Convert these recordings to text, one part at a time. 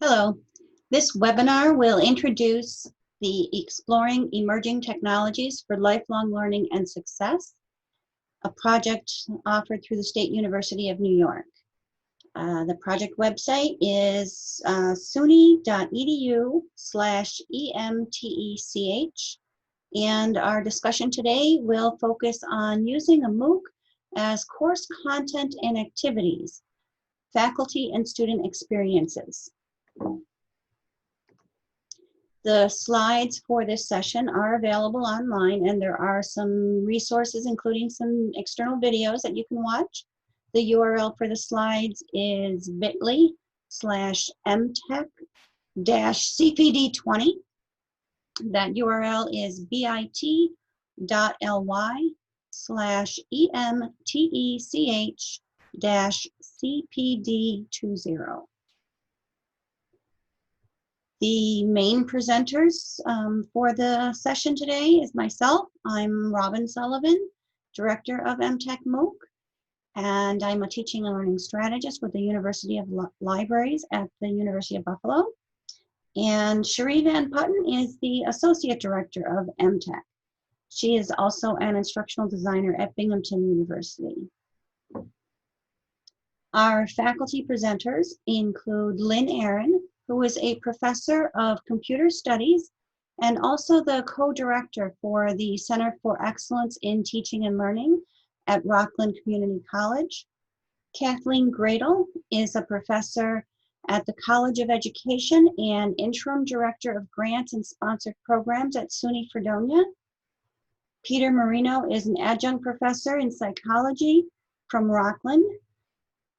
Hello. This webinar will introduce the Exploring Emerging Technologies for Lifelong Learning and Success, a project offered through the State University of New York. The project website is suny.edu/emtech, and our discussion today will focus on using a MOOC as course content and activities, faculty and student experiences. The slides for this session are available online, and there are some resources, including some external videos that you can watch. The URL for the slides is bit.ly/mtech-cpd20. That URL is bit.ly/emtech-cpd20. The main presenters for the session today is myself. I'm Robin Sullivan, Director of Mtech Mooc, and I'm a teaching and learning strategist with the University of Libraries at the University of Buffalo. And Cherie Van Putten is the Associate Director of Mtech. She is also an instructional designer at Binghamton University. Our faculty presenters include Lynn Aaron, who is a professor of computer studies and also the co-director for the Center for Excellence in Teaching and Learning at Rockland Community College. Kathleen Gradle is a professor at the College of Education and interim director of grants and sponsored programs at SUNY Fredonia. Peter Marino is an adjunct professor in psychology from Rockland.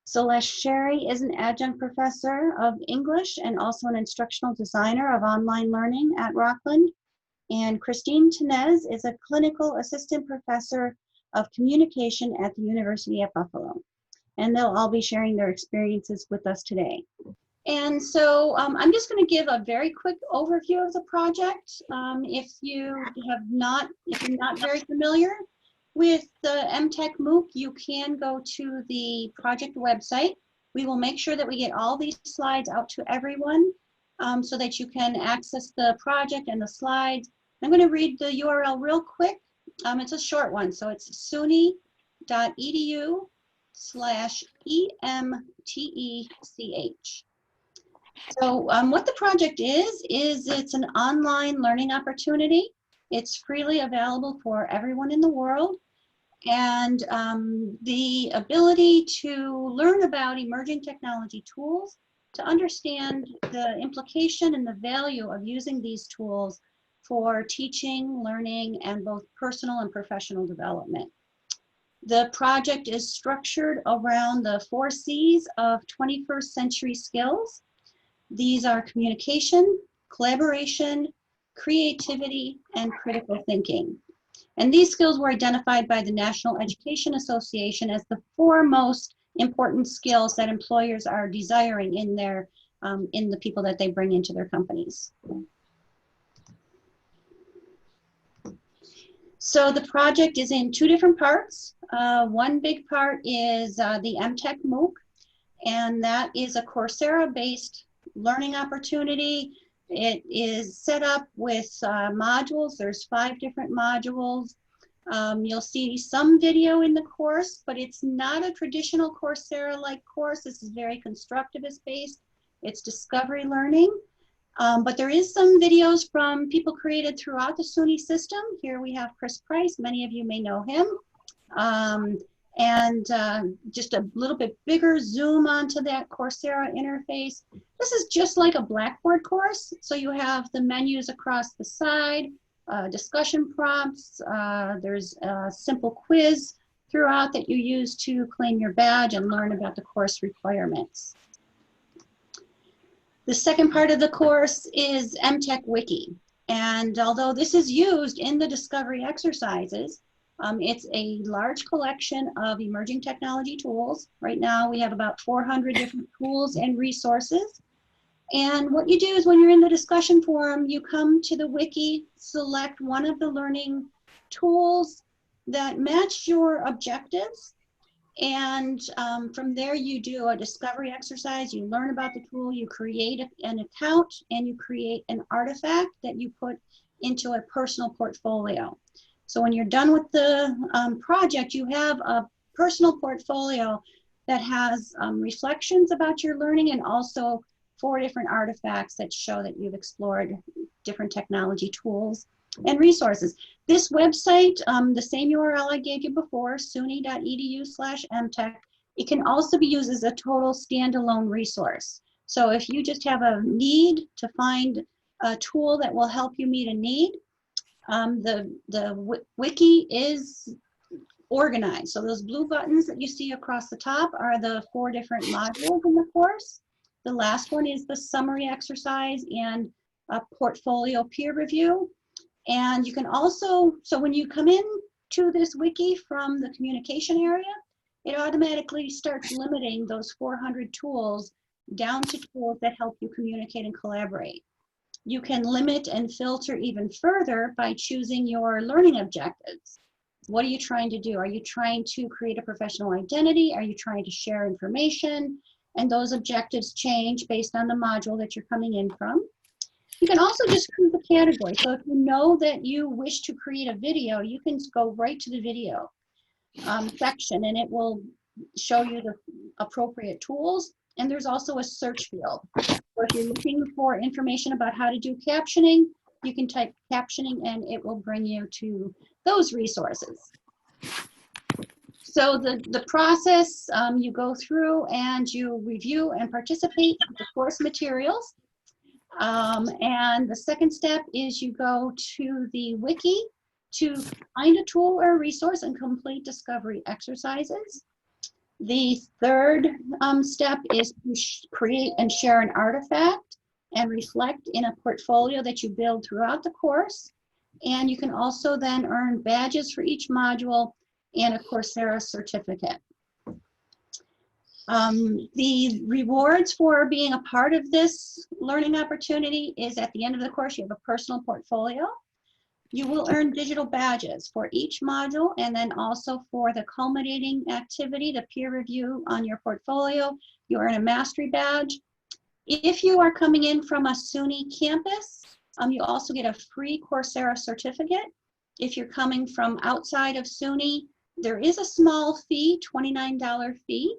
Celeste Sherry is an adjunct professor of English and also an instructional designer of online learning at Rockland. And Christine Tenez is a clinical assistant professor of communication at the University of Buffalo. And they'll all be sharing their experiences with us today. And so I'm just going to give a very quick overview of the project. If you're not very familiar with the Mtech Mooc, you can go to the project website. We will make sure that we get all these slides out to everyone so that you can access the project and the slides. I'm going to read the URL real quick. It's a short one, so it's suny.edu/emtech. So what the project is it's an online learning opportunity. It's freely available for everyone in the world. And the ability to learn about emerging technology tools, to understand the implication and the value of using these tools for teaching, learning, and both personal and professional development. The project is structured around the 4 C's of 21st century skills. These are communication, collaboration, creativity, and critical thinking. And these skills were identified by the National Education Association as the 4 most important skills that employers are desiring in their in the people that they bring into their companies. So the project is in 2 different parts. One big part is the Mtech Mooc, and that is a Coursera-based learning opportunity. It is set up with modules. There's 5 different modules. You'll see some video in the course, but it's not a traditional Coursera-like course. This is very constructivist-based. It's discovery learning. But there is some videos from people created throughout the SUNY system. Here we have Chris Price. Many of you may know him. Just a little bit bigger zoom onto that Coursera interface. This is just like a Blackboard course. So you have the menus across the side, discussion prompts. There's a simple quiz throughout that you use to claim your badge and learn about the course requirements. The second part of the course is Mtech Wiki. And although this is used in the discovery exercises, it's a large collection of emerging technology tools. Right now we have about 400 different tools and resources. And what you do is when you're in the discussion forum, you come to the wiki, select one of the learning tools that match your objectives, And from there, you do a discovery exercise. You learn about the tool, you create an account, and you create an artifact that you put into a personal portfolio. So when you're done with the project, you have a personal portfolio that has reflections about your learning and also 4 different artifacts that show that you've explored different technology tools and resources. This website, the same URL I gave you before, suny.edu/mtech, it can also be used as a total standalone resource. So if you just have a need to find a tool that will help you meet a need, the wiki is organized. So those blue buttons that you see across the top are the 4 different modules in the course. The last one is the summary exercise and a portfolio peer review. And you can also, so when you come in to this wiki from the communication area, it automatically starts limiting those 400 tools down to tools that help you communicate and collaborate. You can limit and filter even further by choosing your learning objectives. What are you trying to do? Are you trying to create a professional identity? Are you trying to share information? And those objectives change based on the module that you're coming in from. You can also just choose a category. So if you know that you wish to create a video, you can go right to the video section and it will show you the appropriate tools. And there's also a search field. Or if you're looking for information about how to do captioning, you can type captioning and it will bring you to those resources. So the process, you go through and you review and participate with the course materials. And the second step is you go to the wiki to find a tool or a resource and complete discovery exercises. The third step is to create and share an artifact and reflect in a portfolio that you build throughout the course. And you can also then earn badges for each module and a Coursera certificate. The rewards for being a part of this learning opportunity is at the end of the course, you have a personal portfolio. You will earn digital badges for each module and then also for the culminating activity, the peer review on your portfolio, you earn a mastery badge. If you are coming in from a SUNY campus, you also get a free Coursera certificate. If you're coming from outside of SUNY, there is a small fee, $29 fee.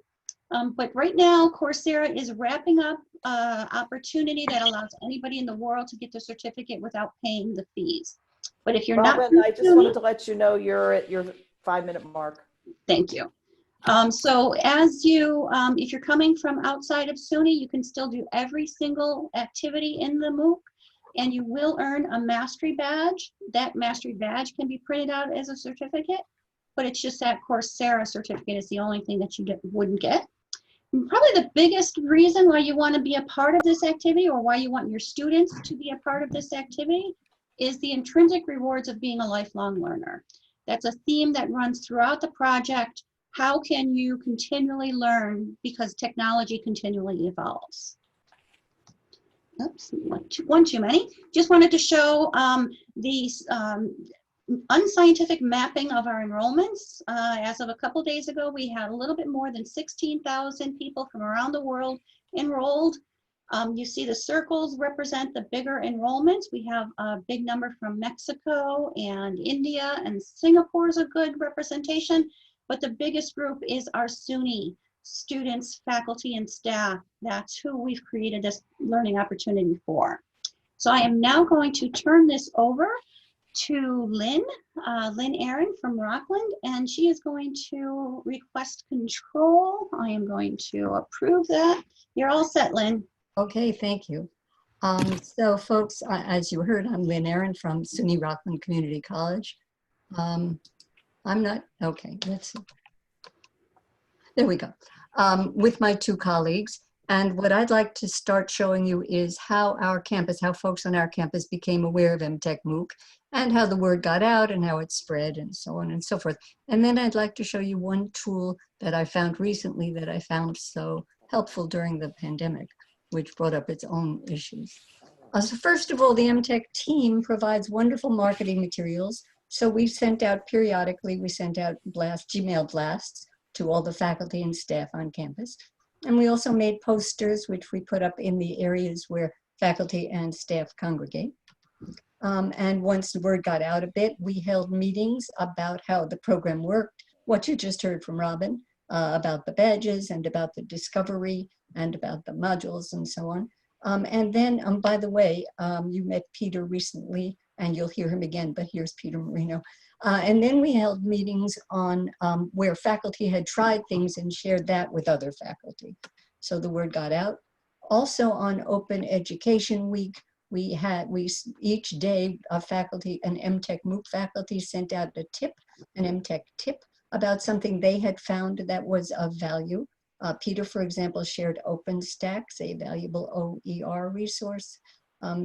But right now, Coursera is wrapping up an opportunity that allows anybody in the world to get the certificate without paying the fees. But if you're Robin, not, I just wanted to let you know you're at your 5-minute mark. Thank you. So as you, if you're coming from outside of SUNY, you can still do every single activity in the MOOC, and you will earn a mastery badge. That mastery badge can be printed out as a certificate, but it's just that Coursera certificate is the only thing that you wouldn't get. Probably the biggest reason why you want to be a part of this activity or why you want your students to be a part of this activity is the intrinsic rewards of being a lifelong learner. That's a theme that runs throughout the project. How can you continually learn because technology continually evolves? Oops, one too many. Just wanted to show these unscientific mapping of our enrollments. As of a couple days ago, we had a little bit more than 16,000 people from around the world enrolled. You see the circles represent the bigger enrollments. We have a big number from Mexico and India, and Singapore is a good representation, but the biggest group is our SUNY students, faculty, and staff. That's who we've created this learning opportunity for. So I am now going to turn this over to Lynn Aaron from Rockland, and she is going to request control. I am going to approve that. You're all set, Lynn. Okay, thank you. So folks, as you heard, I'm Lynn Aaron from SUNY Rockland Community College. I'm not, okay, let's see. There we go. With my 2 colleagues. And what I'd like to start showing you is how our campus, how folks on our campus became aware of Mtech Mooc and how the word got out and how it spread and so on and so forth. And then I'd like to show you one tool that I found recently that I found so helpful during the pandemic, which brought up its own issues. So first of all, the Mtech team provides wonderful marketing materials. So we've sent out periodically, we sent out Gmail blasts to all the faculty and staff on campus. And we also made posters, which we put up in the areas where faculty and staff congregate. And once the word got out a bit, we held meetings about how the program worked, what you just heard from Robin, about the badges and about the discovery and about the modules and so on. And then, by the way, you met Peter recently, and you'll hear him again, but here's Peter Marino. And then we held meetings on where faculty had tried things and shared that with other faculty. So the word got out. Also on Open Education Week, we each day a faculty, an Mtech Mooc faculty sent out a tip, an Mtech tip about something they had found that was of value. Peter, for example, shared OpenStax, a valuable OER resource.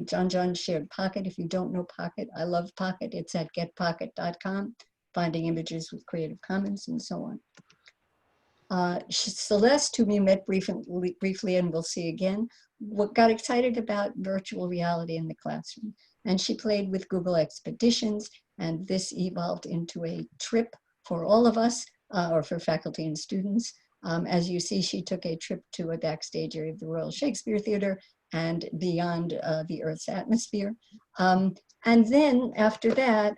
John shared Pocket. If you don't know Pocket, I love Pocket. It's at getpocket.com, finding images with Creative Commons and so on. Celeste, whom you met briefly and we'll see again, got excited about virtual reality in the classroom. And she played with Google Expeditions, and this evolved into a trip for all of us, or for faculty and students. As you see, she took a trip to a backstage area of the Royal Shakespeare Theatre and beyond the Earth's atmosphere. And then after that,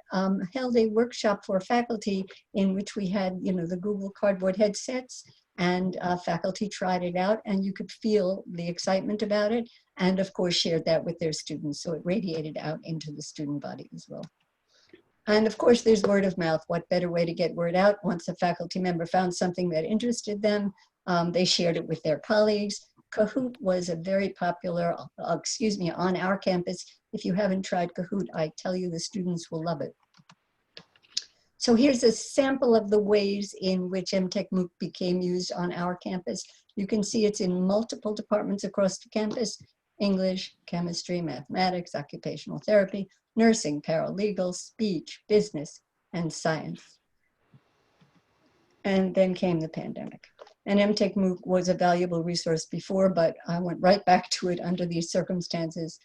held a workshop for faculty in which we had, the Google Cardboard headsets, and faculty tried it out, and you could feel the excitement about it, and of course shared that with their students, so it radiated out into the student body as well. And of course, there's word of mouth. What better way to get word out? Once a faculty member found something that interested them, they shared it with their colleagues. Kahoot was a very popular, on our campus. If you haven't tried Kahoot, I tell you the students will love it. So here's a sample of the ways in which Mtech Mooc became used on our campus. You can see it's in multiple departments across the campus: English, chemistry, mathematics, occupational therapy, nursing, paralegal, speech, business, and science. And then came the pandemic. And Mtech Mooc was a valuable resource before, but I went right back to it under these circumstances.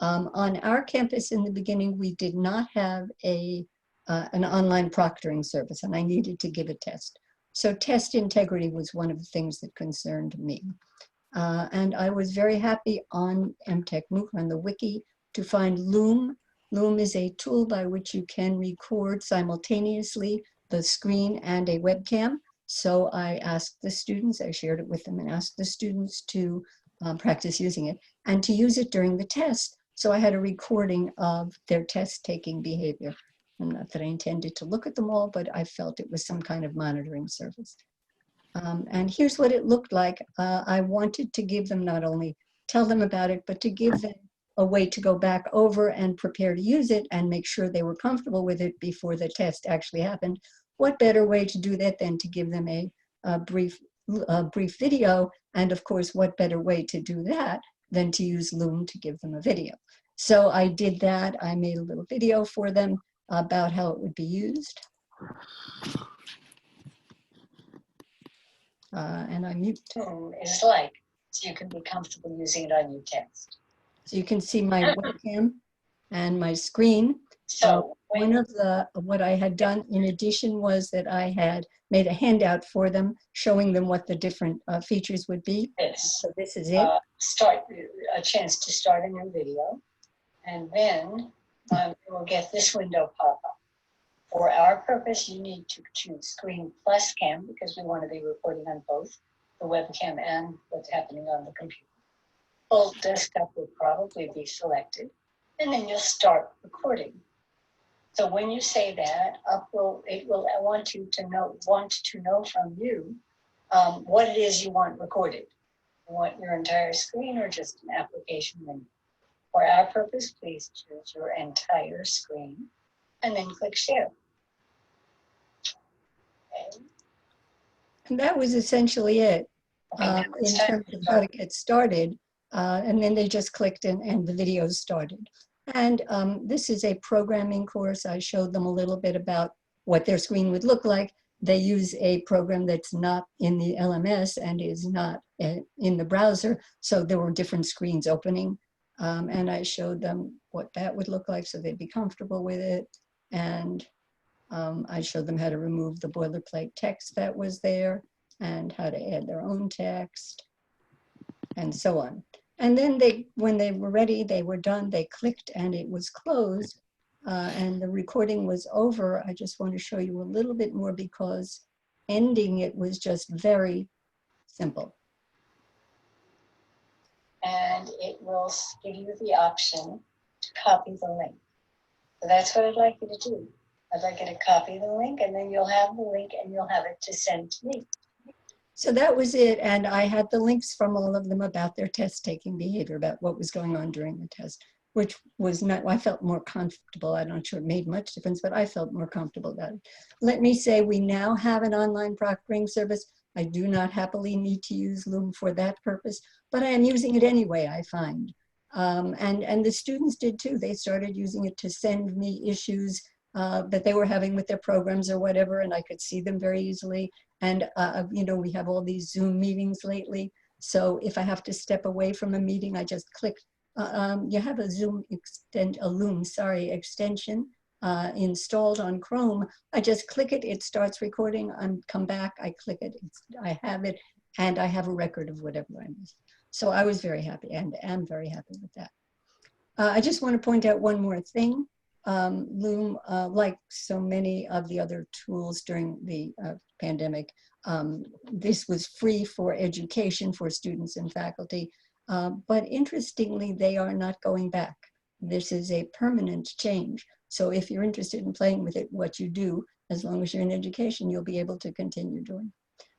On our campus in the beginning, we did not have an online proctoring service, and I needed to give a test. So test integrity was one of the things that concerned me. And I was very happy on Mtech Mooc, on the wiki, to find Loom. Loom is a tool by which you can record simultaneously the screen and a webcam. So I asked the students, I shared it with them and asked the students to practice using it and to use it during the test. So I had a recording of their test-taking behavior. And not that I intended to look at them all, but I felt it was some kind of monitoring service. And here's what it looked like. I wanted to give them, not only tell them about it, but to give them a way to go back over and prepare to use it and make sure they were comfortable with it before the test actually happened. What better way to do that than to give them a brief video? And of course, what better way to do that than to use Loom to give them a video? So I did that. I made a little video for them about how it would be used. And I mute. Loom is like, so you can be comfortable using it on your test. So you can see my webcam and my screen. So one of what I had done in addition was that I had made a handout for them, showing them what the different features would be. So this is it. Start a chance to start a new video, and then you will get this window pop up. For our purpose, you need to choose Screen plus Cam because we want to be recording on both the webcam and what's happening on the computer. Full desktop will probably be selected, and then you'll start recording. So when you say that, I want to know from you what it is you want recorded. You want your entire screen or just an application menu? For our purpose, please choose your entire screen and then click share. Okay. And that was essentially it in terms of how to get started. And then they just clicked and the videos started. And this is a programming course. I showed them a little bit about what their screen would look like. They use a program that's not in the LMS and is not in the browser. So there were different screens opening. And I showed them what that would look like so they'd be comfortable with it. And I showed them how to remove the boilerplate text that was there. and how to add their own text and so on. And then when they were ready, they were done, they clicked and it was closed and the recording was over. I just want to show you a little bit more because ending it was just very simple. And it will give you the option to copy the link. So that's what I'd like you to do. I'd like you to copy the link and then you'll have the link and you'll have it to send to me. So that was it. And I had the links from all of them about their test taking behavior, about what was going on during the test, which was not, I felt more comfortable. I'm not sure it made much difference, but I felt more comfortable about it. Let me say we now have an online proctoring service. I do not happily need to use Loom for that purpose, but I am using it anyway, I find. And the students did too. They started using it to send me issues that they were having with their programs or whatever, and I could see them very easily. And you know, we have all these Zoom meetings lately. So if I have to step away from a meeting, I just click. You have a Loom extension installed on Chrome. I just click it, it starts recording, come back, I click it, I have it, and I have a record of whatever I missed. So I was very happy and am very happy with that. I just want to point out one more thing. Loom, like so many of the other tools during the pandemic, this was free for education for students and faculty. But interestingly, they are not going back. This is a permanent change. So if you're interested in playing with it, what you do, as long as you're in education, you'll be able to continue doing.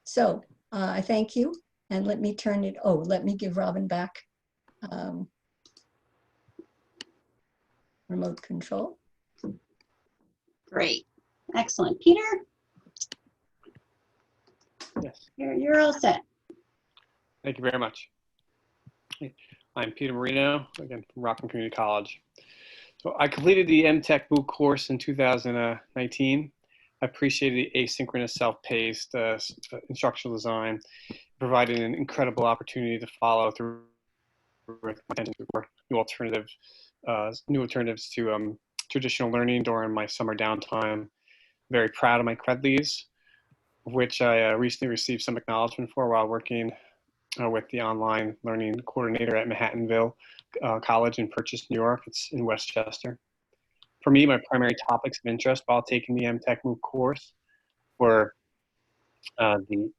So I thank you. And let me turn it, let me give Robin back remote control. Great. Excellent. Peter? Yes. You're all set. Thank you very much. I'm Peter Marino, again from Rockland Community College. So I completed the Mtech Mooc course in 2019. I appreciated the asynchronous self-paced instructional design, providing an incredible opportunity to follow through with new alternatives to traditional learning during my summer downtime. Very proud of my cred leaves, which I recently received some acknowledgement for while working with the online learning coordinator at Manhattanville College in Purchase, New York. It's in Westchester. For me, my primary topics of interest while taking the Mtech Mooc course were the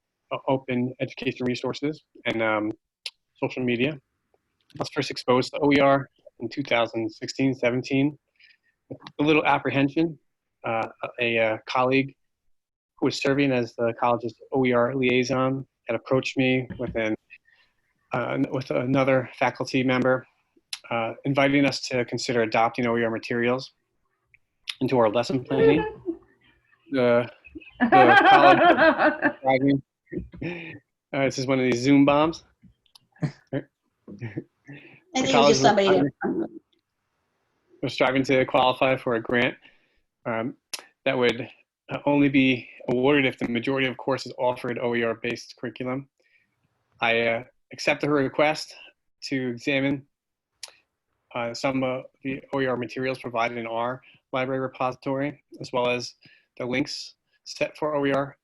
open education resources and social media. I was first exposed to OER in 2016-17 with a little apprehension. A colleague who was serving as the college's OER liaison had approached me with another faculty member, inviting us to consider adopting OER materials into our lesson planning. The college, this is one of these Zoom bombs. I think it's just somebody that was striving to qualify for a grant that would only be awarded if the majority of courses offered OER-based curriculum. I accepted her request to examine some of the OER materials provided in our library repository, as well as the links set for OER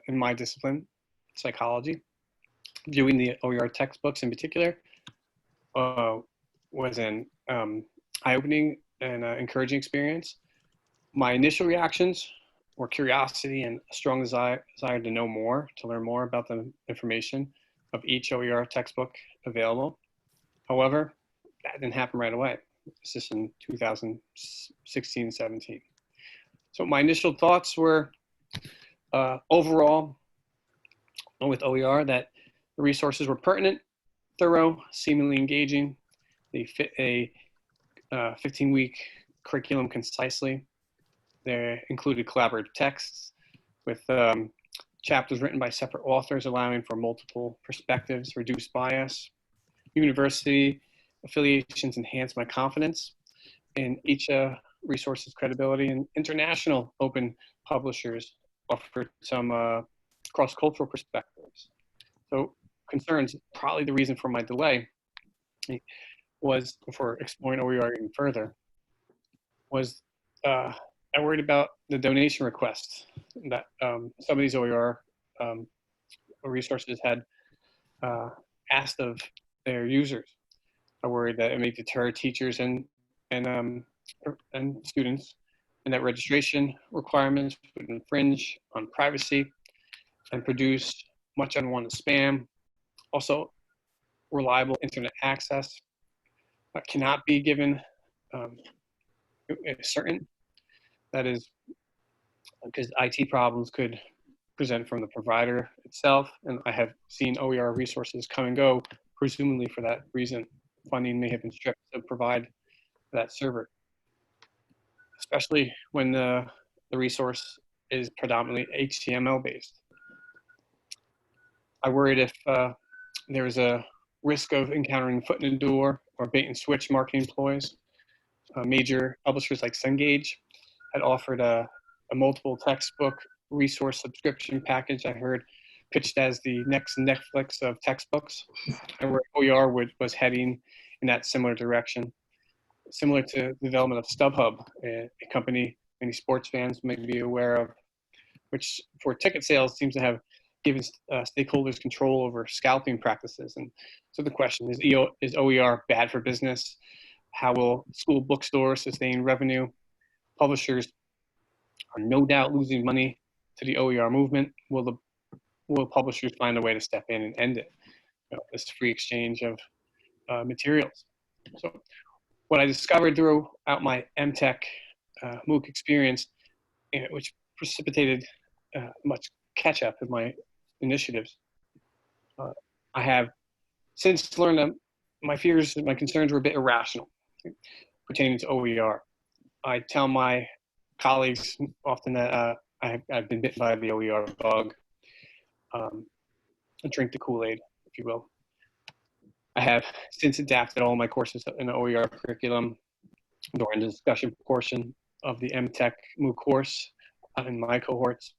in my discipline, psychology. Viewing the OER textbooks in particular was an eye-opening and encouraging experience. My initial reactions were curiosity and a strong desire to know more, to learn more about the information of each OER textbook available. However, that didn't happen right away. This is in 2016-17. So my initial thoughts were overall with OER that the resources were pertinent, thorough, seemingly engaging. They fit a 15-week curriculum concisely. They included collaborative texts with chapters written by separate authors, allowing for multiple perspectives, reduced bias. University affiliations enhanced my confidence in each resource's credibility, and international open publishers offered some cross-cultural perspectives. So concerns, probably the reason for my delay was, for exploring OER even further, was I worried about the donation requests that some of these OER resources had asked of their users. I worried that it may deter teachers and students, and that registration requirements would infringe on privacy and produce much unwanted spam. Also, reliable internet access cannot be given certain. That is because IT problems could present from the provider itself, and I have seen OER resources come and go, presumably for that reason. Funding may have been stripped to provide that server, especially when the resource is predominantly HTML based. I worried if there was a risk of encountering foot in the door or bait and switch marketing ploys. Major publishers like Cengage had offered a multiple textbook resource subscription package, I heard, pitched as the next Netflix of textbooks, and where OER was heading in that similar direction. Similar to the development of StubHub, a company many sports fans may be aware of, which for ticket sales seems to have given stakeholders control over scalping practices. And so the question is OER bad for business? How will school bookstores sustain revenue? Publishers are no doubt losing money to the OER movement. Will publishers find a way to step in and end it? This free exchange of materials. So what I discovered throughout my Mtech Mooc experience, which precipitated much catch up in my initiatives, I have since learned that my fears and my concerns were a bit irrational pertaining to OER. I tell my colleagues often that I've been bitten by the OER bug. Drink the Kool-Aid, if you will. I have since adapted all my courses in the OER curriculum during the discussion portion of the Mtech Mooc course in my cohorts.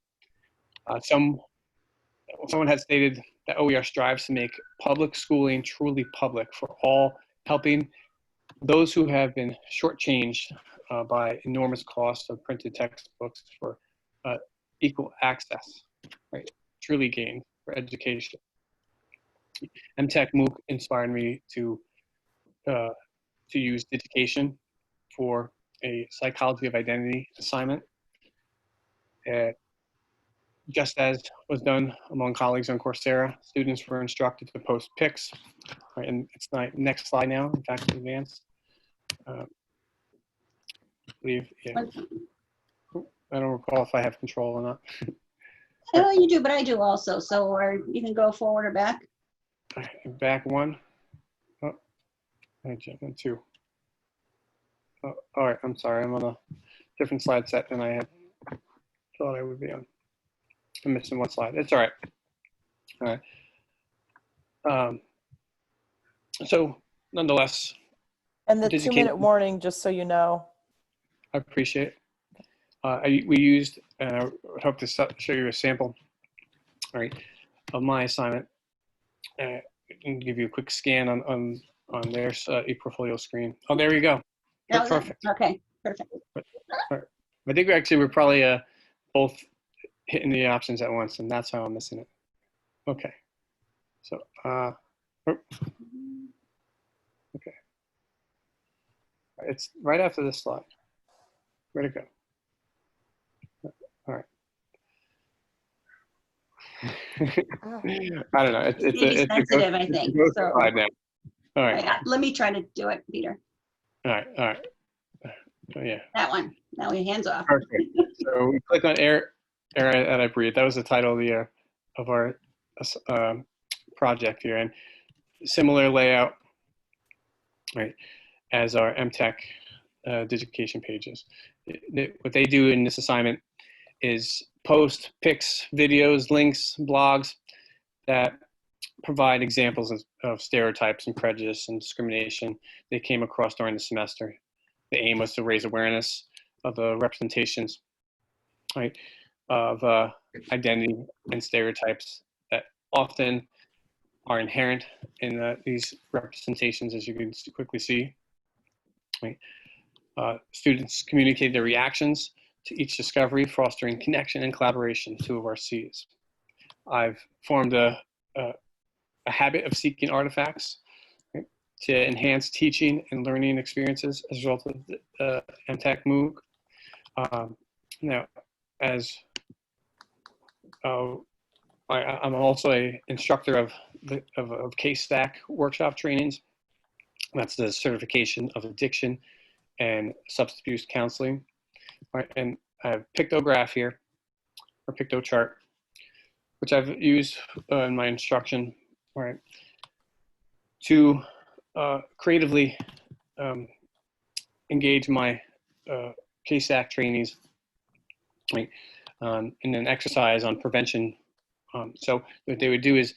Someone had stated that OER strives to make public schooling truly public for all, helping those who have been shortchanged by enormous costs of printed textbooks for equal access, right? Truly gained for education. Mtech Mooc inspired me to use Digitation for a psychology of identity assignment. Just as was done among colleagues on Coursera, students were instructed to post pics. Right, and it's my next slide now, in fact, advanced. I believe, yeah. I don't recall if I have control or not. Oh, you do, but I do also. So, or you can go forward or back. Back one. Oh, I jumped in two. Oh, all right, I'm sorry. I'm on a different slide set than I had thought I would be on. I'm missing one slide. It's all right. All right. So, nonetheless. And the 2-minute warning, just so you know. I appreciate it. We used, and I would hope to show you a sample, all right, of my assignment. And give you a quick scan on their ePortfolio screen. Oh, there you go. That was perfect. It. Okay, perfect. I think we're probably both hitting the options at once, and that's how I'm missing it. Okay. So, okay. It's right after this slide. Where'd it go? All right. I don't know. It's sensitive, I think. So, slide now. All right. Let me try to do it, Peter. All right. All right. Oh, yeah. That one. Now we hands off. Perfect. So we click on Air that I Breathe. That was the title of our project here, and similar layout, right, as our Mtech Digitation pages. What they do in this assignment is post pics, videos, links, blogs that provide examples of stereotypes and prejudice and discrimination they came across during the semester. The aim was to raise awareness of the representations, right, of identity and stereotypes that often are inherent in these representations, as you can quickly see. Right. Students communicate their reactions to each discovery, fostering connection and collaboration, 2 of our C's. I've formed a habit of seeking artifacts, right, to enhance teaching and learning experiences as a result of the Mtech Mooc. Now, as I'm also an instructor of K-Stack workshop trainings. That's the certification of addiction and substance abuse counseling. Right, and I have pictograph here, or pictochart, which I've used in my instruction, right, to creatively engage my K-Stack trainees, right, in an exercise on prevention. So what they would do is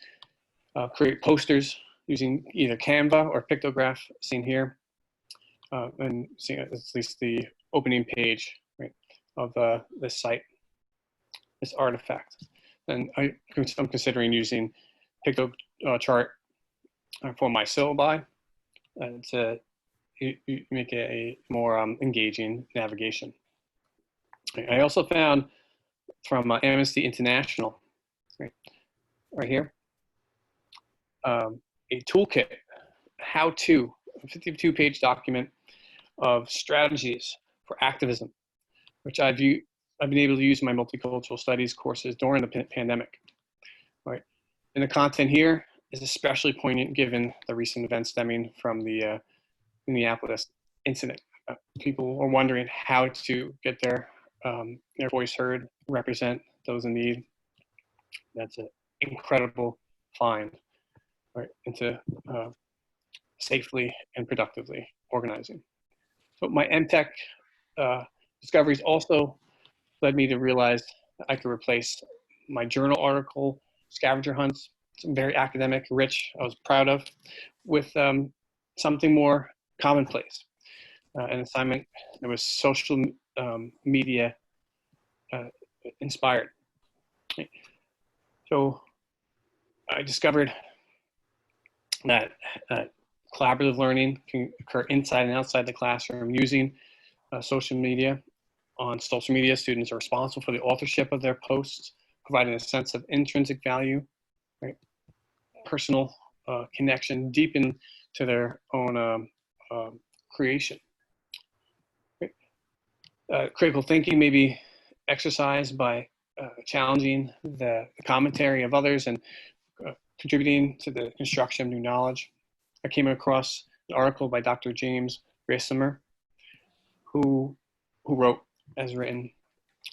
create posters using either Canva or pictograph, seen here, and seeing at least the opening page, right, of this site, this artifact. And I'm considering using pictochart for my syllabi to make a more engaging navigation. I also found from Amnesty International, right here, a toolkit, how-to, a 52-page document of strategies for activism, which I've been able to use in my multicultural studies courses during the pandemic. Right, and the content here is especially poignant given the recent events stemming from the Minneapolis incident. People are wondering how to get their voice heard, represent those in need. That's an incredible find, right, into safely and productively organizing. So my Mtech discoveries also led me to realize that I could replace my journal article scavenger hunts, some very academic, rich, I was proud of, with something more commonplace, an assignment that was social media inspired. So I discovered that collaborative learning can occur inside and outside the classroom using social media. On social media, students are responsible for the authorship of their posts, providing a sense of intrinsic value, right, personal connection deep into their own creation. Right. Critical thinking may be exercised by challenging the commentary of others and contributing to the construction of new knowledge. I came across an article by Dr. James Grasimer, who wrote, as written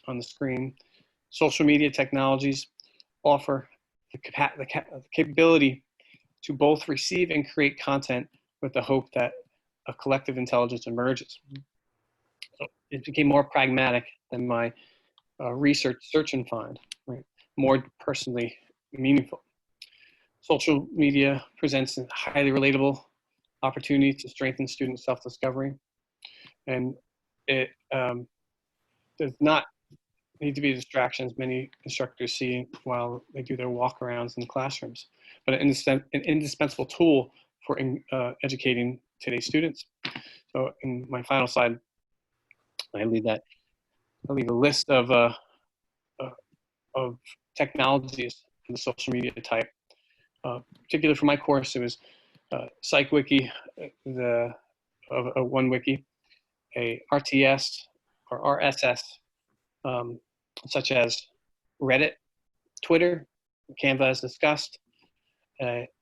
on the screen, social media technologies offer the capability to both receive and create content with the hope that a collective intelligence emerges. So it became more pragmatic than my research, search and find, right? More personally meaningful. Social media presents a highly relatable opportunity to strengthen student self-discovery, and it does not need to be distractions many instructors see while they do their walkarounds in the classrooms, but an indispensable tool for educating today's students. So in my final slide, I leave a list of technologies in the social media type. Particularly for my course, it was PsychWiki, one wiki, a RTS or RSS, such as Reddit, Twitter, Canva as discussed,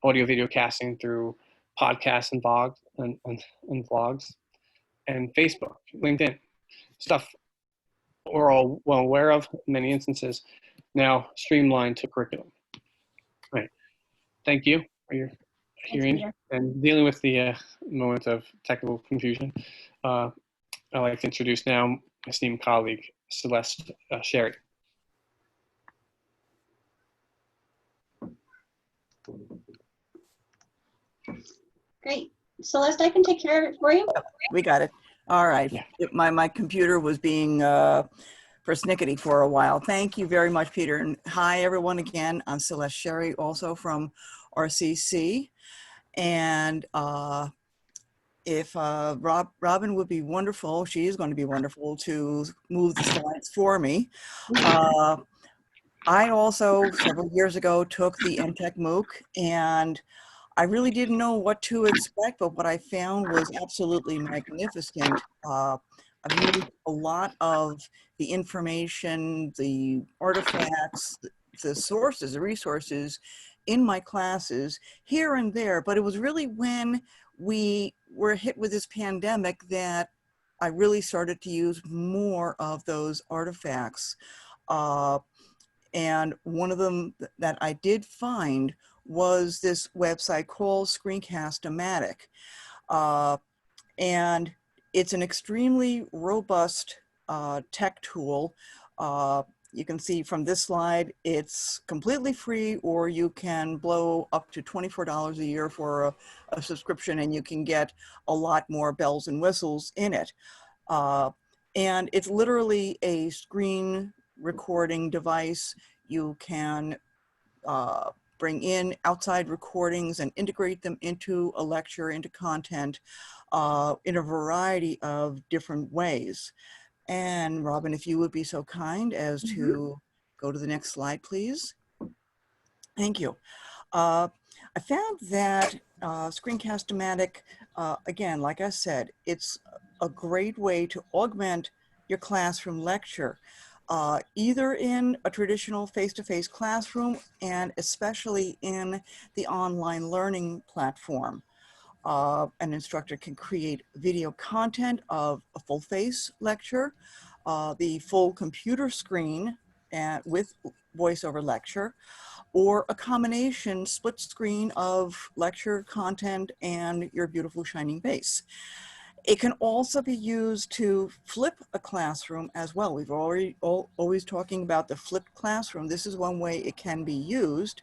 audio video casting through podcasts and blogs, and Facebook, LinkedIn, stuff we're all well aware of in many instances, now streamlined to curriculum. Right. Thank you for your hearing and dealing with the moment of technical confusion. I'd like to introduce now my esteemed colleague, Celeste Sherry. Great. Celeste, I can take care of it for you. We got it. All right. Yeah. My computer was being persnickety for a while. Thank you very much, Peter. And hi, everyone, again. I'm Celeste Sherry, also from RCC. And if Robin would be wonderful, she is going to be wonderful to move the slides for me. I also, several years ago, took the Mtech Mooc, and I really didn't know what to expect, but what I found was absolutely magnificent. I've used a lot of the information, the artifacts, the sources, the resources in my classes here and there, but it was really when we were hit with this pandemic that I really started to use more of those artifacts. And one of them that I did find was this website called Screencast-O-Matic. And it's an extremely robust tech tool. You can see from this slide, it's completely free, or you can blow up to $24 a year for a subscription, and you can get a lot more bells and whistles in it. And it's literally a screen recording device. You can bring in outside recordings and integrate them into a lecture, into content, in a variety of different ways. And Robin, if you would be so kind as to go to the next slide, please. Thank you. I found that Screencast-O-Matic, again, like I said, it's a great way to augment your classroom lecture, either in a traditional face-to-face classroom and especially in the online learning platform. An instructor can create video content of a full face lecture, the full computer screen with voiceover lecture, or a combination split screen of lecture content and your beautiful shining base. It can also be used to flip a classroom as well. We've already always talking about the flipped classroom. This is one way it can be used,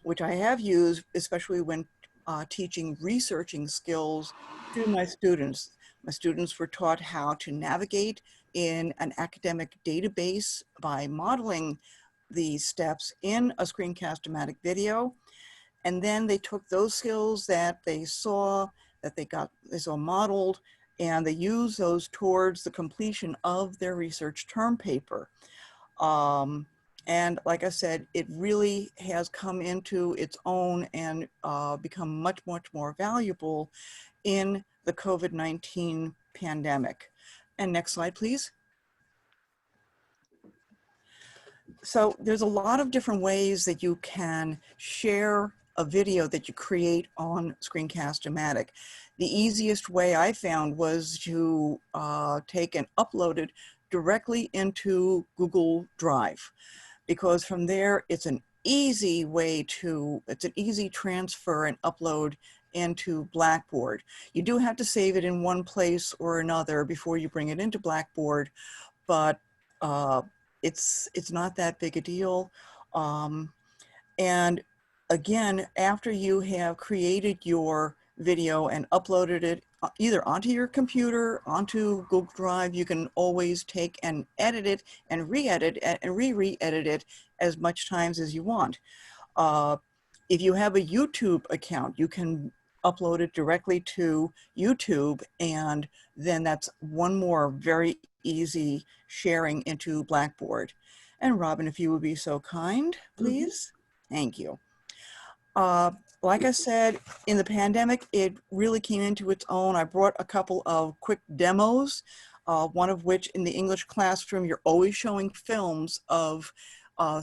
which I have used, especially when teaching researching skills to my students. My students were taught how to navigate in an academic database by modeling these steps in a Screencast-O-Matic video. And then they took those skills that they saw, they saw modeled, and they used those towards the completion of their research term paper. And like I said, it really has come into its own and become much, much more valuable in the COVID-19 pandemic. And next slide, please. So there's a lot of different ways that you can share a video that you create on Screencast-O-Matic. The easiest way I found was to take and upload it directly into Google Drive, because from there it's an easy way to, it's an easy transfer and upload into Blackboard. You do have to save it in one place or another before you bring it into Blackboard, but it's not that big a deal. And again, after you have created your video and uploaded it either onto your computer, onto Google Drive, you can always take and edit it and re-edit and re-edit it as much times as you want. If you have a YouTube account, you can upload it directly to YouTube, and then that's one more very easy sharing into Blackboard. And Robin, if you would be so kind, please. Thank you. Like I said, in the pandemic, it really came into its own. I brought a couple of quick demos, one of which in the English classroom, you're always showing films of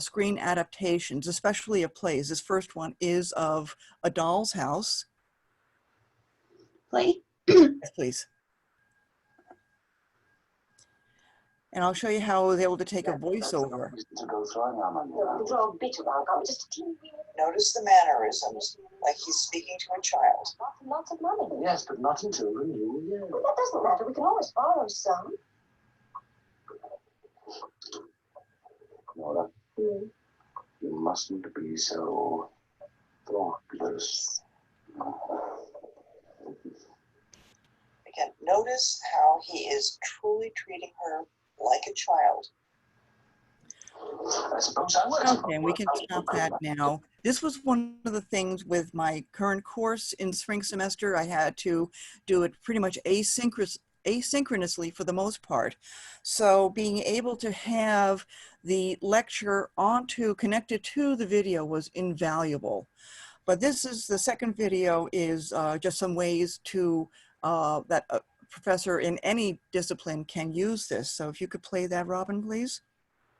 screen adaptations, especially of plays. This first one is of A Doll's House. Play. Yes, please. And I'll show you how I was able to take a voiceover. Notice the mannerisms, like he's speaking to a child. Lots of money. Yes, but not until the new year. Well, that doesn't matter. We can always borrow some. Nora, you mustn't be so thoughtless. Again, notice how he is truly treating her like a child. I suppose I would. Okay, and we can stop that now. This was one of the things with my current course in spring semester. I had to do it pretty much asynchronously for the most part. So being able to have the lecture connected to the video was invaluable. But this is the second video is just some ways to that a professor in any discipline can use this. So if you could play that, Robin, please.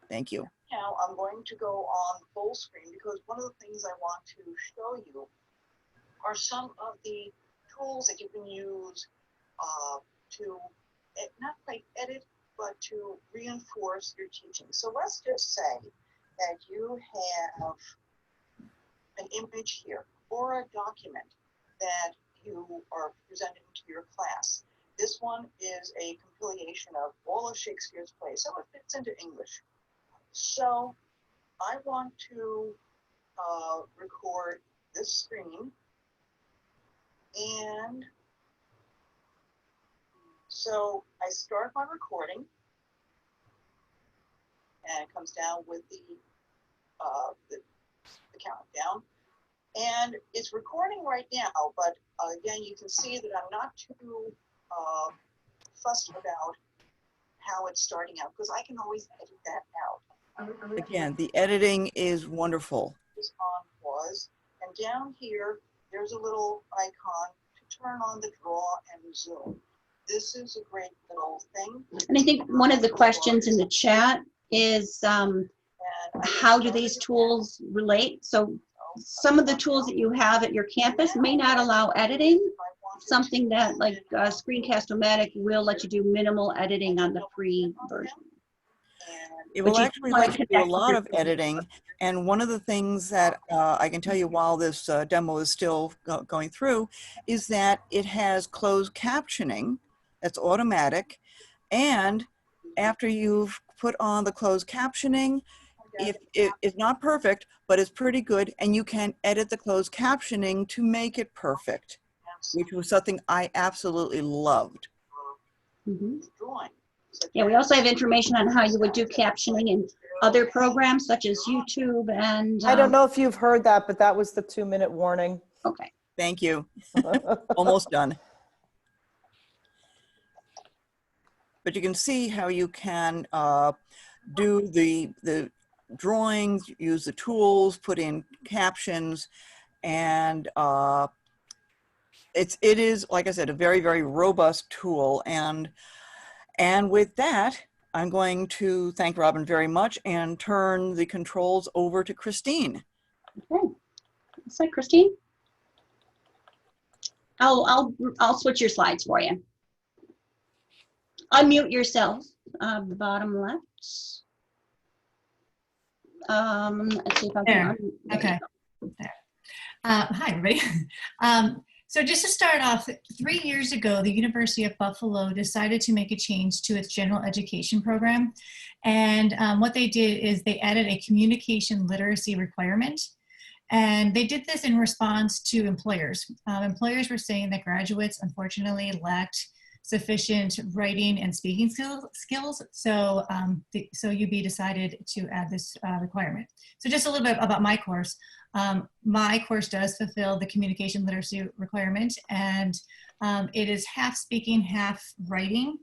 Thank you. Now I'm going to go on full screen because one of the things I want to show you are some of the tools that you can use to not quite edit, but to reinforce your teaching. So let's just say that you have an image here or a document that you are presenting to your class. This one is a compilation of all of Shakespeare's plays, so it fits into English. So I want to record this screen, and so I start my recording, and it comes down with the countdown, and it's recording right now. But again, you can see that I'm not too fussed about how it's starting out because I can always edit that out. Again, the editing is wonderful. Is on pause, and down here there's a little icon to turn on the draw and zoom. This is a great little thing. And I think one of the questions in the chat is how do these tools relate? So some of the tools that you have at your campus may not allow editing. Something that like Screencast-O-Matic will let you do minimal editing on the free version. It will actually let you do a lot of editing. And one of the things that I can tell you while this demo is still going through is that it has closed captioning that's automatic. And after you've put on the closed captioning, if it is not perfect, but it's pretty good, and you can edit the closed captioning to make it perfect, which was something I absolutely loved. Mm-hmm. Yeah, we also have information on how you would do captioning in other programs such as YouTube and... I don't know if you've heard that, but that was the 2-minute warning. Okay. Thank you. Almost done. But you can see how you can do the drawings, use the tools, put in captions, and it is, like I said, a very, very robust tool. And with that, I'm going to thank Robin very much and turn the controls over to Christine. Okay. So Christine, I'll switch your slides for you. Unmute yourself, the bottom left. Let's see if I can. There. Okay. There. Hi, everybody. So just to start off, 3 years ago, the University of Buffalo decided to make a change to its general education program. And what they did is they added a communication literacy requirement. And they did this in response to employers. Employers were saying that graduates, unfortunately, lacked sufficient writing and speaking skills. So, so UB decided to add this requirement. So just a little bit about my course. My course does fulfill the communication literacy requirement, and it is half speaking, half writing.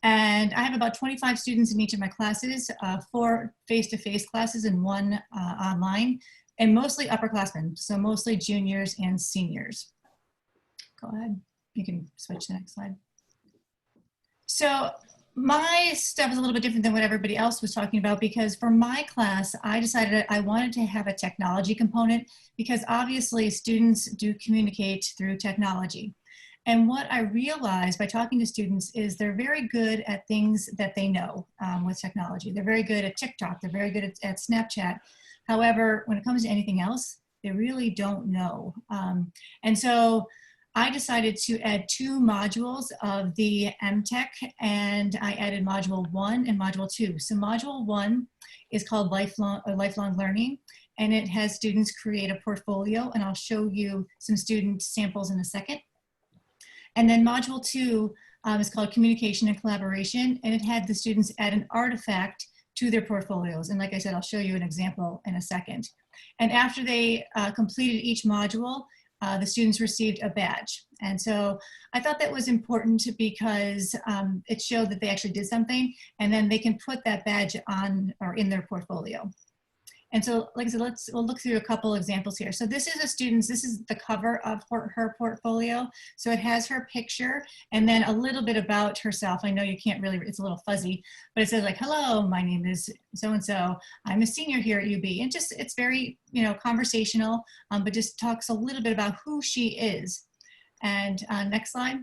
And I have about 25 students in each of my classes, 4 face-to-face classes and 1 online, and mostly upperclassmen, so mostly juniors and seniors. Go ahead, you can switch to the next slide. So my stuff is a little bit different than what everybody else was talking about, because for my class, I decided I wanted to have a technology component because obviously students do communicate through technology. And what I realized by talking to students is they're very good at things that they know with technology. They're very good at TikTok. They're very good at Snapchat. However, when it comes to anything else, they really don't know. And so I decided to add 2 modules of the Mtech, and I added module 1 and module 2. So module 1 is called lifelong learning, and it has students create a portfolio, and I'll show you some student samples in a second. And then module 2 is called communication and collaboration, and it had the students add an artifact to their portfolios. And like I said, I'll show you an example in a second. And after they completed each module, the students received a badge. And so I thought that was important because it showed that they actually did something, and then they can put that badge on or in their portfolio. And so, like I said, we'll look through a couple examples here. So this is this is the cover of her portfolio. So it has her picture and then a little bit about herself. I know you can't really, it's a little fuzzy, but it says like, hello, my name is so-and-so. I'm a senior here at UB. And just, it's very, conversational, but just talks a little bit about who she is. And next slide.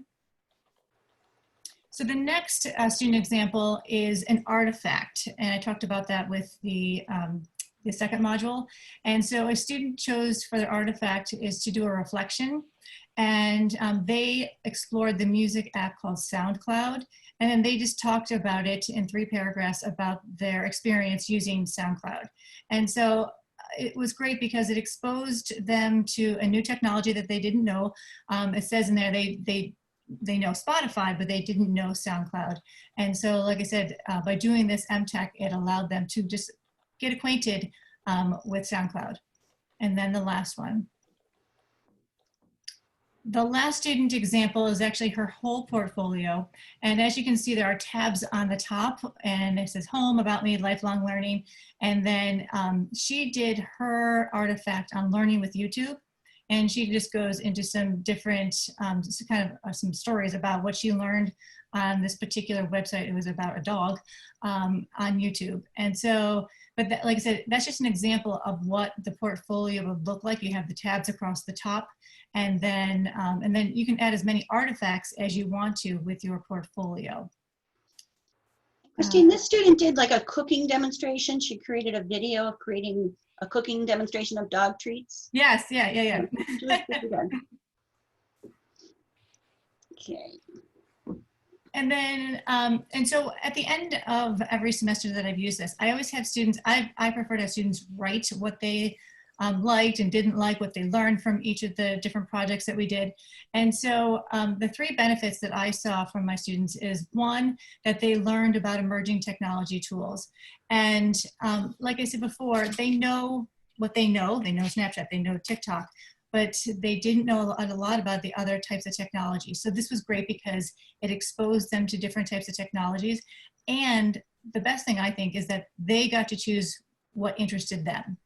So the next student example is an artifact. And I talked about that with the second module. And so a student chose for their artifact is to do a reflection. And they explored the music app called SoundCloud. And then they just talked about it in 3 paragraphs about their experience using SoundCloud. And so it was great because it exposed them to a new technology that they didn't know. It says in there they know Spotify, but they didn't know SoundCloud. And so, like I said, by doing this Mtech, it allowed them to just get acquainted with SoundCloud. And then the last one. The last student example is actually her whole portfolio. And as you can see, there are tabs on the top and it says home, about me, lifelong learning. And then she did her artifact on learning with YouTube. And she just goes into some different, some stories about what she learned on this particular website. It was about a dog on YouTube. And so, but that, like I said, that's just an example of what the portfolio would look like. You have the tabs across the top, and then you can add as many artifacts as you want to with your portfolio. Christine, this student did like a cooking demonstration. She created a video of creating a cooking demonstration of dog treats. Yes, yeah. She was pretty good. Okay. And then, and so at the end of every semester that I've used this, I always have students, I prefer to have students write what they liked and didn't like, what they learned from each of the different projects that we did. And so the 3 benefits that I saw from my students is 1, that they learned about emerging technology tools. And like I said before, they know what they know Snapchat, they know TikTok, but they didn't know a lot about the other types of technology. So this was great because it exposed them to different types of technologies. And the best thing I think is that they got to choose what interested them.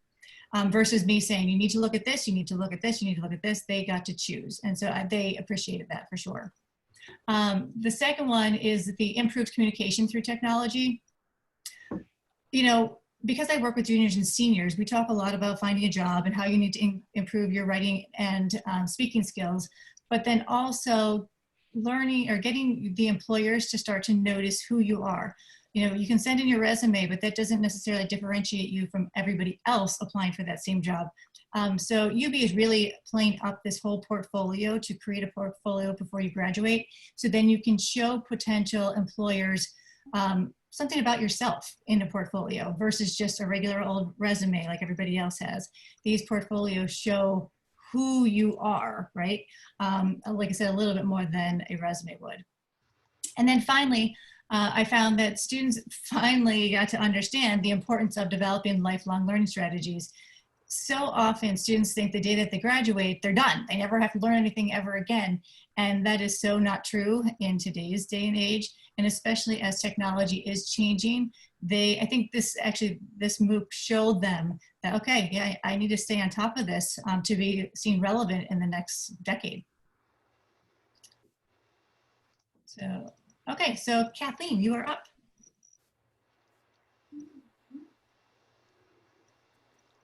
Versus me saying, you need to look at this, you need to look at this, you need to look at this. They got to choose. And so they appreciated that for sure. The second one is the improved communication through technology. Because I work with juniors and seniors, we talk a lot about finding a job and how you need to improve your writing and speaking skills, but then also learning or getting the employers to start to notice who you are. You can send in your resume, but that doesn't necessarily differentiate you from everybody else applying for that same job. So UB is really playing up this whole portfolio to create a portfolio before you graduate. So then you can show potential employers something about yourself in a portfolio versus just a regular old resume like everybody else has. These portfolios show who you are, right? Like I said, a little bit more than a resume would. And then finally, I found that students finally got to understand the importance of developing lifelong learning strategies. So often students think the day that they graduate, they're done. They never have to learn anything ever again. And that is so not true in today's day and age. And especially as technology is changing, I think this MOOC showed them that, okay, yeah, I need to stay on top of this to be seen relevant in the next decade. So, okay, so Kathleen, you are up.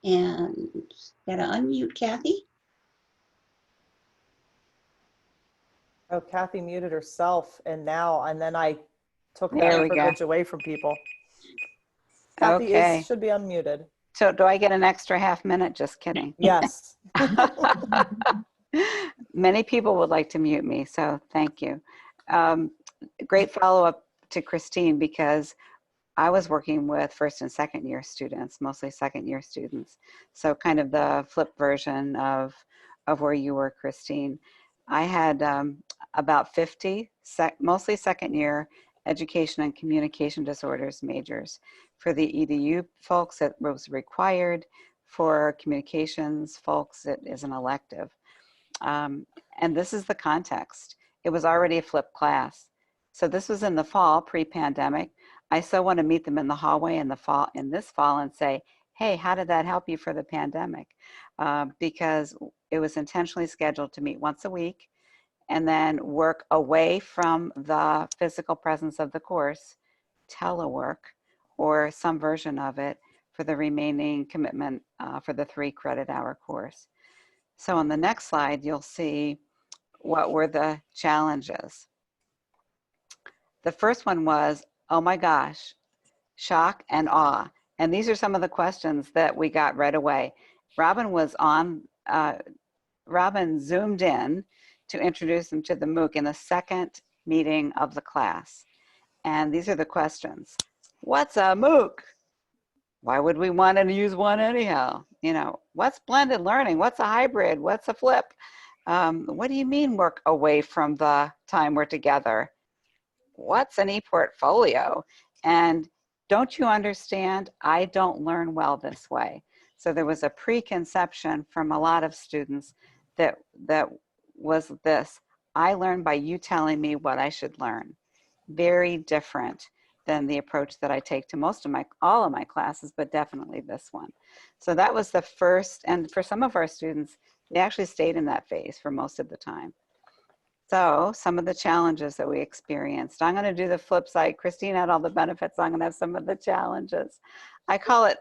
And gotta unmute Kathy. Oh, Kathy muted herself and then I took There that we go. privilege away from people. Kathy Okay. should be unmuted. So do I get an extra half minute? Just kidding. Yes. Many people would like to mute me, so thank you. Great follow-up to Christine, because I was working with 1st and 2nd year students, mostly 2nd year students. So kind of the flip version of where you were, Christine. I had about 50, mostly 2nd year education and communication disorders majors. For the EDU folks, it was required. For communications folks, it is an elective. And this is the context. It was already a flipped class. So this was in the fall, pre-pandemic. I so want to meet them in the hallway in this fall and say, hey, how did that help you for the pandemic? Because it was intentionally scheduled to meet once a week and then work away from the physical presence of the course, telework, or some version of it for the remaining commitment for the 3 credit hour course. So on the next slide, you'll see what were the challenges. The first one was, oh my gosh, shock and awe. And these are some of the questions that we got right away. Robin zoomed in to introduce them to the MOOC in the second meeting of the class. And these are the questions. What's a MOOC? Why would we want to use one anyhow? You know, what's blended learning? What's a hybrid? What's a flip? What do you mean work away from the time we're together? What's an e-portfolio? And don't you understand? I don't learn well this way. So there was a preconception from a lot of students that was this: I learn by you telling me what I should learn. Very different than the approach that I take to all of my classes, but definitely this one. So that was the first, and for some of our students, they actually stayed in that phase for most of the time. So some of the challenges that we experienced. I'm going to do the flip side. Christine had all the benefits. I'm going to have some of the challenges. I call it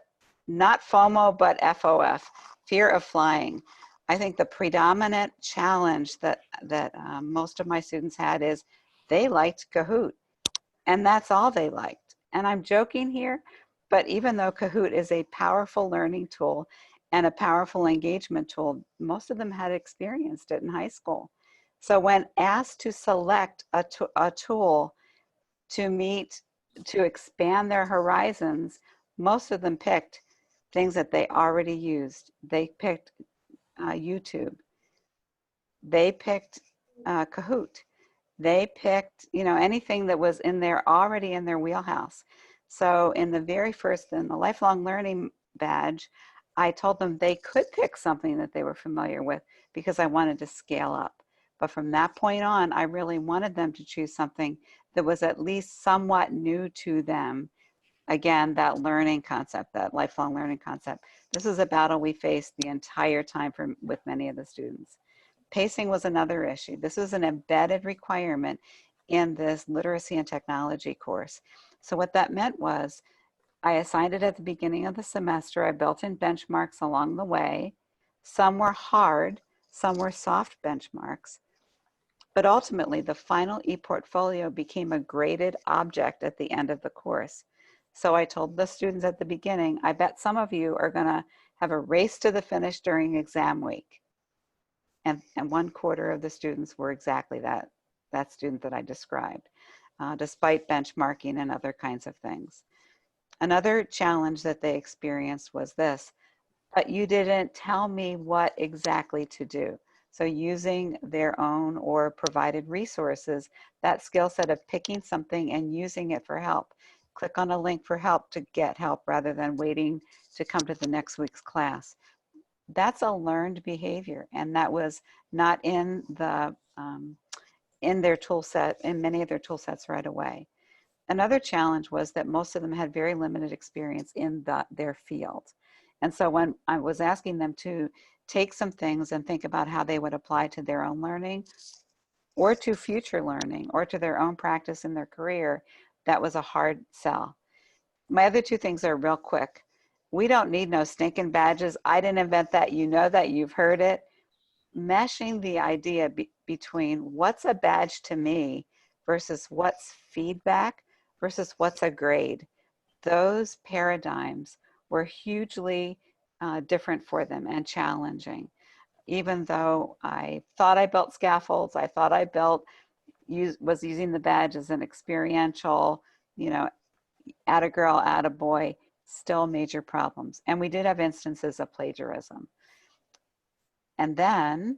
not FOMO, but FOF, fear of flying. I think the predominant challenge that most of my students had is they liked Kahoot, and that's all they liked. And I'm joking here, but even though Kahoot is a powerful learning tool and a powerful engagement tool, most of them had experienced it in high school. So when asked to select a tool to expand their horizons, most of them picked things that they already used. They picked YouTube. They picked Kahoot. They picked, anything that was already in their wheelhouse. So in the lifelong learning badge, I told them they could pick something that they were familiar with because I wanted to scale up. But from that point on, I really wanted them to choose something that was at least somewhat new to them. Again, that learning concept, that lifelong learning concept. This is a battle we faced the entire time with many of the students. Pacing was another issue. This was an embedded requirement in this literacy and technology course. So what that meant was I assigned it at the beginning of the semester. I built in benchmarks along the way. Some were hard, some were soft benchmarks. But ultimately, the final e-portfolio became a graded object at the end of the course. So I told the students at the beginning, I bet some of you are going to have a race to the finish during exam week. And 1/4 of the students were exactly that student that I described, despite benchmarking and other kinds of things. Another challenge that they experienced was this: but you didn't tell me what exactly to do. So using their own or provided resources, that skill set of picking something and using it for help. Click on a link for help to get help rather than waiting to come to the next week's class. That's a learned behavior, and that was not in their tool set, in many of their tool sets right away. Another challenge was that most of them had very limited experience in their field. And so when I was asking them to take some things and think about how they would apply to their own learning or to future learning or to their own practice in their career, that was a hard sell. My other 2 things are real quick. We don't need no stinking badges. I didn't invent that. You know that, you've heard it. Meshing the idea between what's a badge to me versus what's feedback versus what's a grade. Those paradigms were hugely different for them and challenging. Even though I thought I built scaffolds, I thought I was using the badge as an experiential, atta girl, atta boy, still major problems. And we did have instances of plagiarism. And then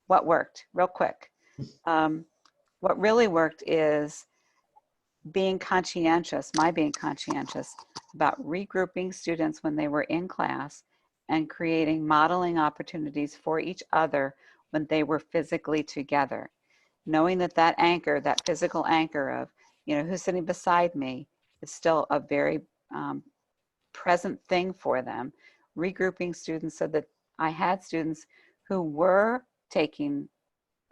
what worked, real quick. What really worked is being conscientious about regrouping students when they were in class and creating modeling opportunities for each other when they were physically together. Knowing that that anchor, that physical anchor of, you know, who's sitting beside me is still a very present thing for them. Regrouping students so that I had students who were taking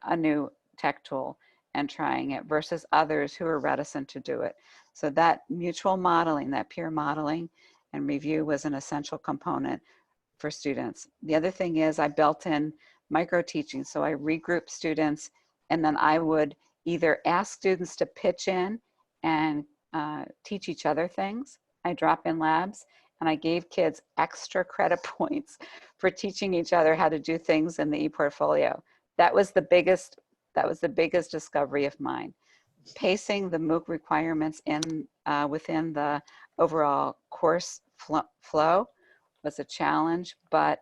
a new tech tool and trying it versus others who are reticent to do it. So that mutual modeling, that peer modeling and review was an essential component for students. The other thing is I built in micro teaching. So I regrouped students and then I would either ask students to pitch in and teach each other things. I drop in labs and I gave kids extra credit points for teaching each other how to do things in the e-portfolio. That was the biggest discovery of mine. Pacing the MOOC requirements in within the overall course flow was a challenge, but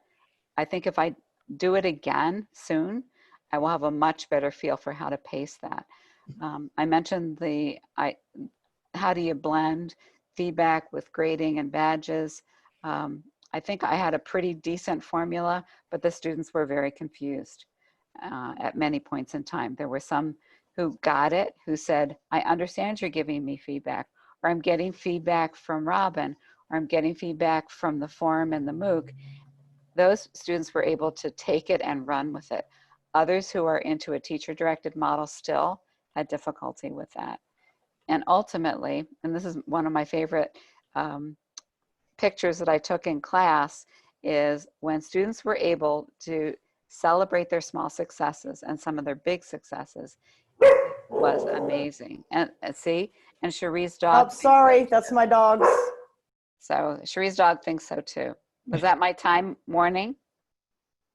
I think if I do it again soon, I will have a much better feel for how to pace that. I mentioned how do you blend feedback with grading and badges. I think I had a pretty decent formula, but the students were very confused at many points in time. There were some who got it, who said, I understand you're giving me feedback, or I'm getting feedback from Robin, or I'm getting feedback from the forum and the MOOC. Those students were able to take it and run with it. Others who are into a teacher-directed model still had difficulty with that. And ultimately, and this is one of my favorite pictures that I took in class, is when students were able to celebrate their small successes and some of their big successes was amazing. And see, and Cherie's dog. Oh, sorry, that's my dogs. So Cherie's dog thinks so too. Was that my time warning?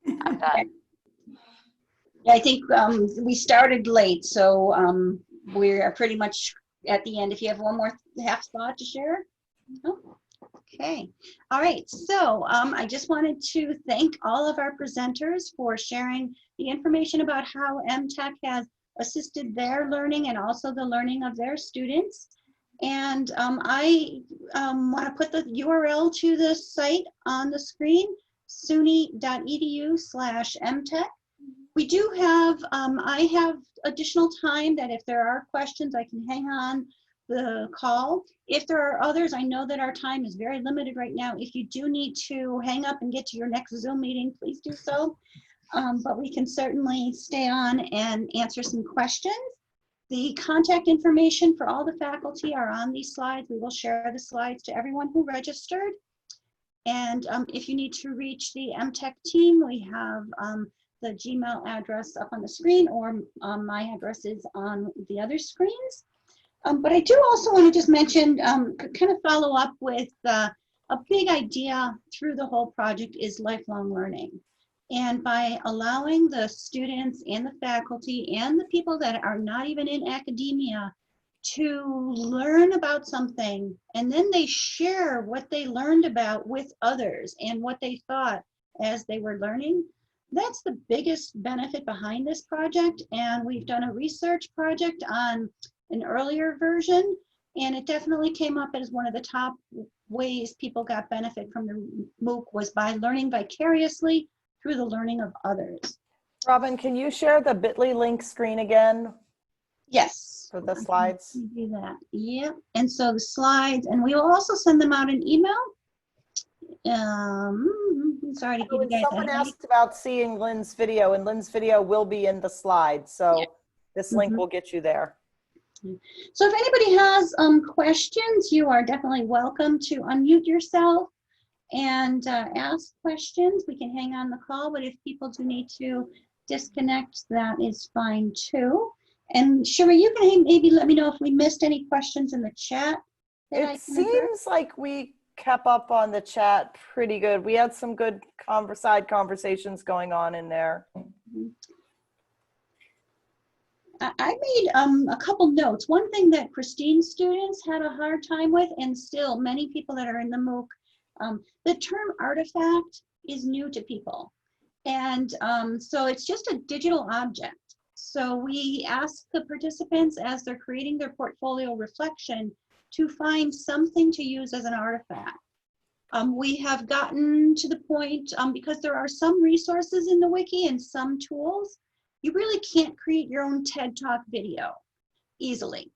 I'm done. Yeah, I think we started late, so we're pretty much at the end. If you have one more half thought to share. No? Okay. All right. So I just wanted to thank all of our presenters for sharing the information about how Mtech has assisted their learning and also the learning of their students. And I want to put the URL to the site on the screen, suny.edu/Mtech. We do have, I have additional time that if there are questions, I can hang on the call. If there are others, I know that our time is very limited right now. If you do need to hang up and get to your next Zoom meeting, please do so. But we can certainly stay on and answer some questions. The contact information for all the faculty are on these slides. We will share the slides to everyone who registered. And if you need to reach the Mtech team, we have the Gmail address up on the screen, or my address is on the other screens. But I do also want to just mention, kind of follow up with a big idea through the whole project is lifelong learning. And by allowing the students and the faculty and the people that are not even in academia to learn about something, and then they share what they learned about with others and what they thought as they were learning, that's the biggest benefit behind this project. And we've done a research project on an earlier version, and it definitely came up as one of the top ways people got benefit from the MOOC was by learning vicariously through the learning of others. Robin, can you share the bit.ly link screen again? Yes. For the slides? Do that. Yep. And so the slides, and we will also send them out in email. Sorry to give you guys. Someone asked about seeing Lynn's video, and Lynn's video will be in the slides. So this link will get you there. So if anybody has questions, you are definitely welcome to unmute yourself and ask questions. We can hang on the call, but if people do need to disconnect, that is fine too. And Sherry, you can maybe let me know if we missed any questions in the chat. It seems like we kept up on the chat pretty good. We had some good side conversations going on in there. I made a couple notes. One thing that Christine's students had a hard time with, and still many people that are in the MOOC, the term artifact is new to people. And so it's just a digital object. So we ask the participants as they're creating their portfolio reflection to find something to use as an artifact. We have gotten to the point, because there are some resources in the wiki and some tools, you really can't create your own TED Talk video easily.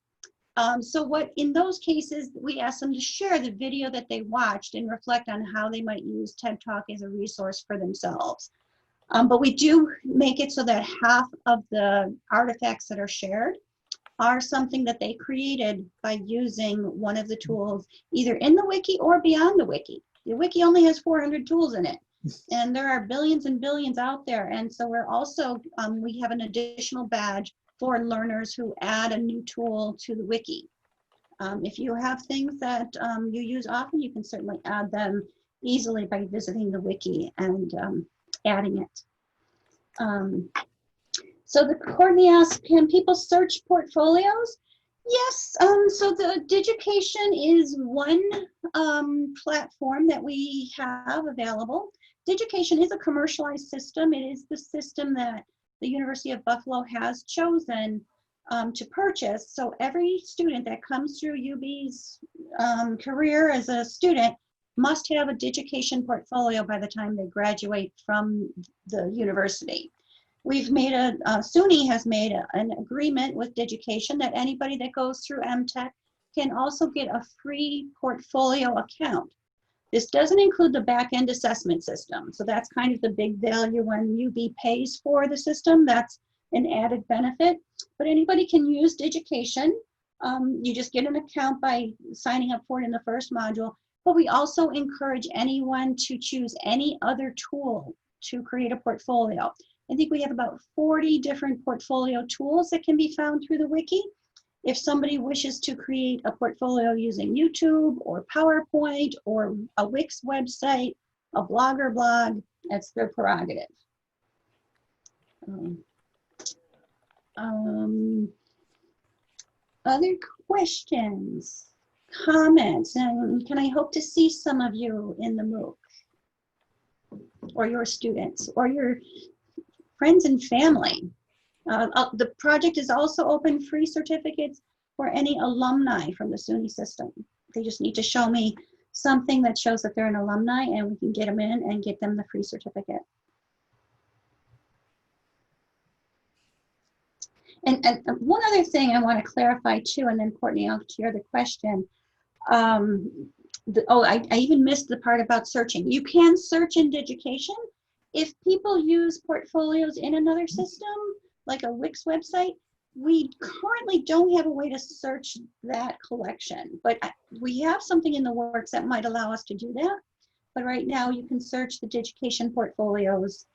So what in those cases, we ask them to share the video that they watched and reflect on how they might use TED Talk as a resource for themselves. But we do make it so that half of the artifacts that are shared are something that they created by using one of the tools, either in the wiki or beyond the wiki. The wiki only has 400 tools in it, and there are billions and billions out there. And so we're also, we have an additional badge for learners who add a new tool to the wiki. If you have things that you use often, you can certainly add them easily by visiting the wiki and adding it. So the Courtney asked, can people search portfolios? Yes, so the Digication is one platform that we have available. Digication is a commercialized system. It is the system that the University of Buffalo has chosen to purchase. So every student that comes through UB's career as a student must have a Digication portfolio by the time they graduate from the university. We've made SUNY has made an agreement with Digication that anybody that goes through Mtech can also get a free portfolio account. This doesn't include the back-end assessment system. So that's kind of the big value when UB pays for the system. That's an added benefit. But anybody can use Digication. You just get an account by signing up for it in the first module. But we also encourage anyone to choose any other tool to create a portfolio. I think we have about 40 different portfolio tools that can be found through the wiki. If somebody wishes to create a portfolio using YouTube or PowerPoint or a Wix website, a blogger blog, that's their prerogative. Other questions, comments, and can I hope to see some of you in the MOOC, or your students, or your friends and family. The project is also open free certificates for any alumni from the SUNY system. They just need to show me something that shows that they're an alumni, and we can get them in and get them the free certificate. And one other thing I want to clarify too, and then Courtney, I'll hear the question. I even missed the part about searching. You can search in Digication. If people use portfolios in another system, like a Wix website, we currently don't have a way to search that collection, but we have something in the works that might allow us to do that. But right now you can search the Digication portfolios.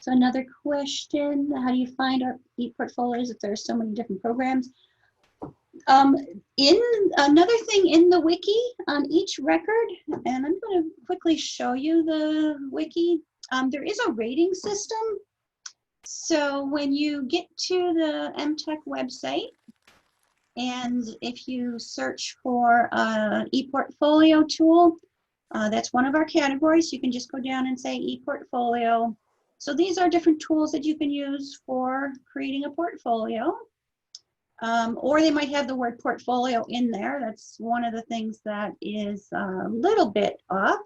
So another question, how do you find our e-portfolios if there are so many different programs? In another thing in the wiki on each record, and I'm going to quickly show you the wiki, there is a rating system. So when you get to the Mtech website, and if you search for an e-portfolio tool, that's one of our categories. You can just go down and say e-portfolio. So these are different tools that you can use for creating a portfolio. Or they might have the word portfolio in there. That's one of the things that is a little bit off.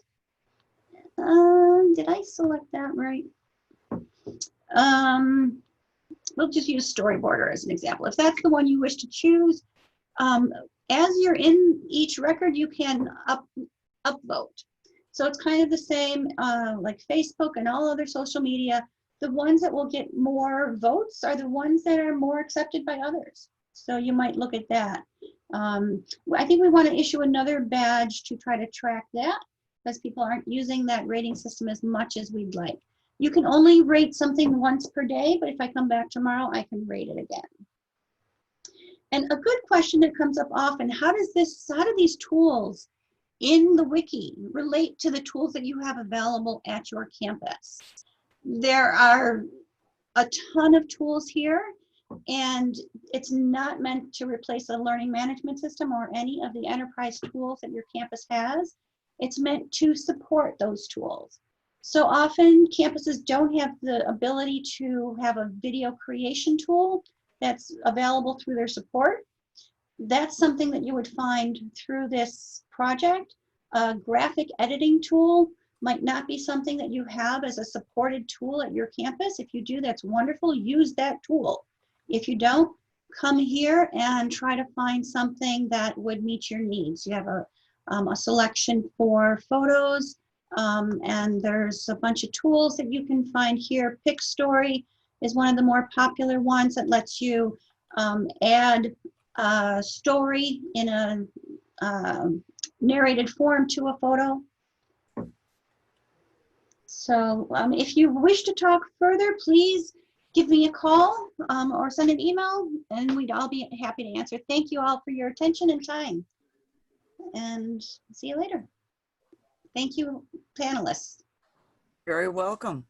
Did I select that right? We'll just use Storyboarder as an example. If that's the one you wish to choose, as you're in each record, you can upvote. So it's kind of the same like Facebook and all other social media. The ones that will get more votes are the ones that are more accepted by others. So you might look at that. I think we want to issue another badge to try to track that, because people aren't using that rating system as much as we'd like. You can only rate something once per day, but if I come back tomorrow, I can rate it again. And a good question that comes up often, how do these tools in the wiki relate to the tools that you have available at your campus? There are a ton of tools here, and it's not meant to replace a learning management system or any of the enterprise tools that your campus has. It's meant to support those tools. So often campuses don't have the ability to have a video creation tool that's available through their support. that's something that you would find through this project. A graphic editing tool might not be something that you have as a supported tool at your campus. If you do, that's wonderful. Use that tool. If you don't, come here and try to find something that would meet your needs. You have a selection for photos, and there's a bunch of tools that you can find here. PicStory is one of the more popular ones that lets you add a story in a narrated form to a photo. So if you wish to talk further, please give me a call or send an email, and we'd all be happy to answer. Thank you all for your attention and time, and see you later. Thank you, panelists. Very welcome.